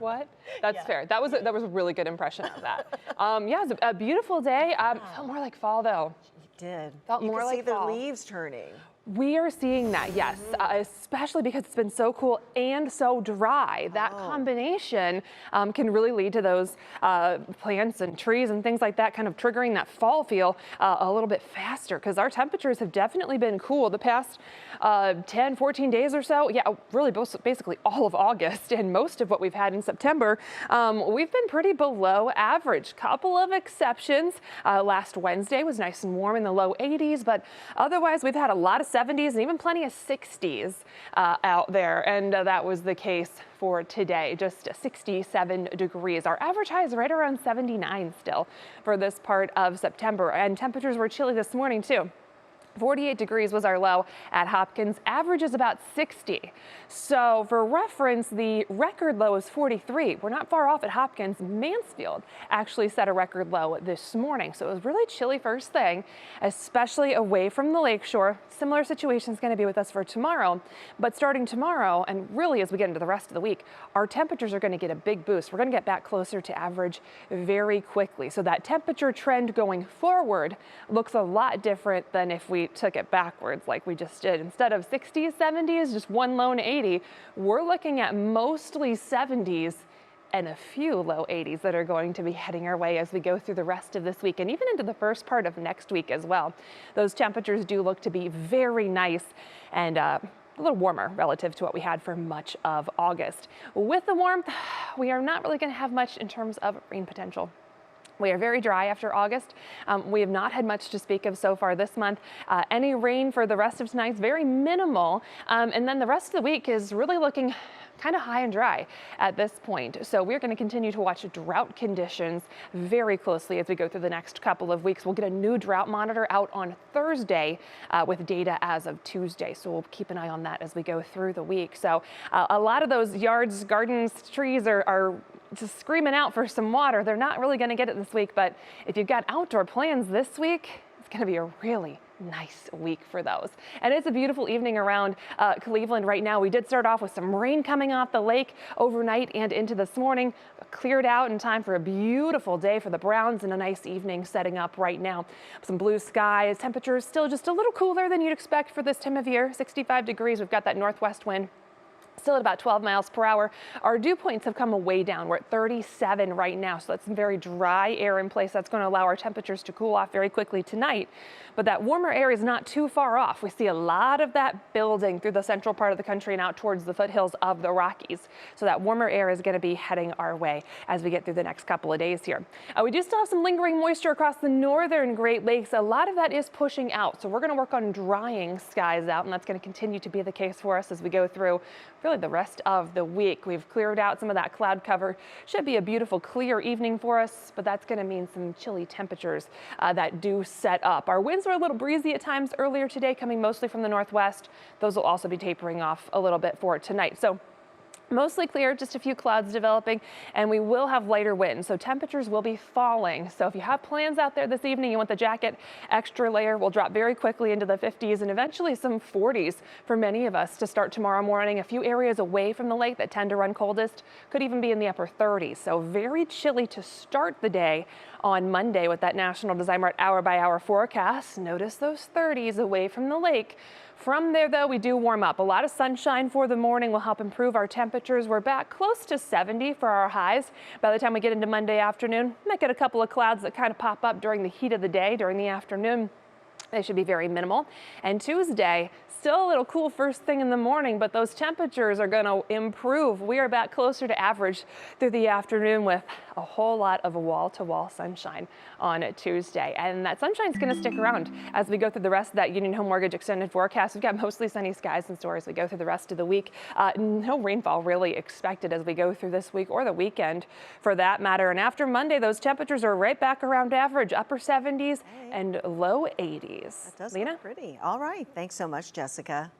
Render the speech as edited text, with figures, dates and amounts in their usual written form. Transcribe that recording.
What? That's fair. That was a really good impression of that. Yeah, it's a beautiful day. Felt more like fall though. It did. Felt you more could like see fall. the leaves turning. We are seeing that, yes, especially because it's been so cool and so dry. That combination can really lead to those plants and trees and things like that kind of triggering that fall feel a little bit faster, because our temperatures have definitely been cool the past 10, 14 days or so. Yeah, really basically all of August and most of what we've had in September. We've been pretty below average. Couple of exceptions. Last Wednesday was nice and warm in the low 80s, but otherwise we've had a lot of 70s and even plenty of 60s out there, and that was the case for today, just 67 degrees. Our average high is right around 79 still for this part of September, and temperatures were chilly this morning too. 48 degrees was our low at Hopkins. Average is about 60. So for reference, the record low is 43. We're not far off at Hopkins. Mansfield actually set a record low this morning. So it was really chilly first thing, especially away from the lakeshore. Similar situation is going to be with us for tomorrow. But starting tomorrow, and really as we get into the rest of the week, our temperatures are going to get a big boost. We're going to get back closer to average very quickly. So that temperature trend going forward looks a lot different than if we took it backwards like we just did. Instead of 60s, 70s, just one lone 80, we're looking at mostly 70s and a few low 80s that are going to be heading our way as we go through the rest of this week and even into the first part of next week as well. Those temperatures do look to be very nice and a little warmer relative to what we had for much of August. With the warmth, we are not really going to have much in terms of rain potential. We are very dry after August. We have not had much to speak of so far this month. Any rain for the rest of tonight is very minimal. And then the rest of the week is really looking kind of high and dry at this point. So we're going to continue to watch drought conditions very closely as we go through the next couple of weeks. We'll get a new drought monitor out on Thursday with data as of Tuesday. So we'll keep an eye on that as we go through the week. So a lot of those yards, gardens, trees are just screaming out for some water. They're not really going to get it this week, but if you've got outdoor plans this week, it's going to be a really nice week for those. And it's a beautiful evening around Cleveland right now. We did start off with some rain coming off the lake overnight and into this morning. Cleared out in time for a beautiful day for the Browns and a nice evening setting up right now. Some blue skies, temperatures still just a little cooler than you'd expect for this time of year. 65 degrees. We've got that northwest wind. Still at about 12 miles per hour. Our dew points have come way down. We're at 37 right now, so that's some very dry air in place. That's going to allow our temperatures to cool off very quickly tonight. But that warmer air is not too far off. We see a lot of that building through the central part of the country and out towards the foothills of the Rockies. So that warmer air is going to be heading our way as we get through the next couple of days here. We do still have some lingering moisture across the northern Great Lakes. A lot of that is pushing out. So we're going to work on drying skies out, and that's going to continue to be the case for us as we go through really the rest of the week. We've cleared out some of that cloud cover. Should be a beautiful clear evening for us, but that's going to mean some chilly temperatures that do set up. Our winds were a little breezy at times earlier today, coming mostly from the northwest. Those will also be tapering off a little bit for tonight. So mostly clear, just a few clouds developing, and we will have lighter winds, so temperatures will be falling. So if you have plans out there this evening, you want the jacket, extra layer will drop very quickly into the 50s and eventually some 40s for many of us to start tomorrow morning. A few areas away from the lake that tend to run coldest could even be in the upper 30s. So very chilly to start the day on Monday with that National Design Art hour-by-hour forecast. Notice those 30s away from the lake. From there, though, we do warm up. A lot of sunshine for the morning will help improve our temperatures. We're back close to 70 for our highs. By the time we get into Monday afternoon, might get a couple of clouds that kind of pop up during the heat of the day, during the afternoon. They should be very minimal. And Tuesday, still a little cool first thing in the morning, but those temperatures are going to improve. We are back closer to average through the afternoon with a whole lot of wall-to-wall sunshine on Tuesday. And that sunshine is going to stick around as we go through the rest of that Union Home Mortgage extended forecast. We've got mostly sunny skies in store as we go through the rest of the week. No rainfall really expected as we go through this week or the weekend for that matter. And after Monday, those temperatures are right back around average, upper 70s and low 80s. That does Lena? look pretty. All right. Thanks so much, Jessica.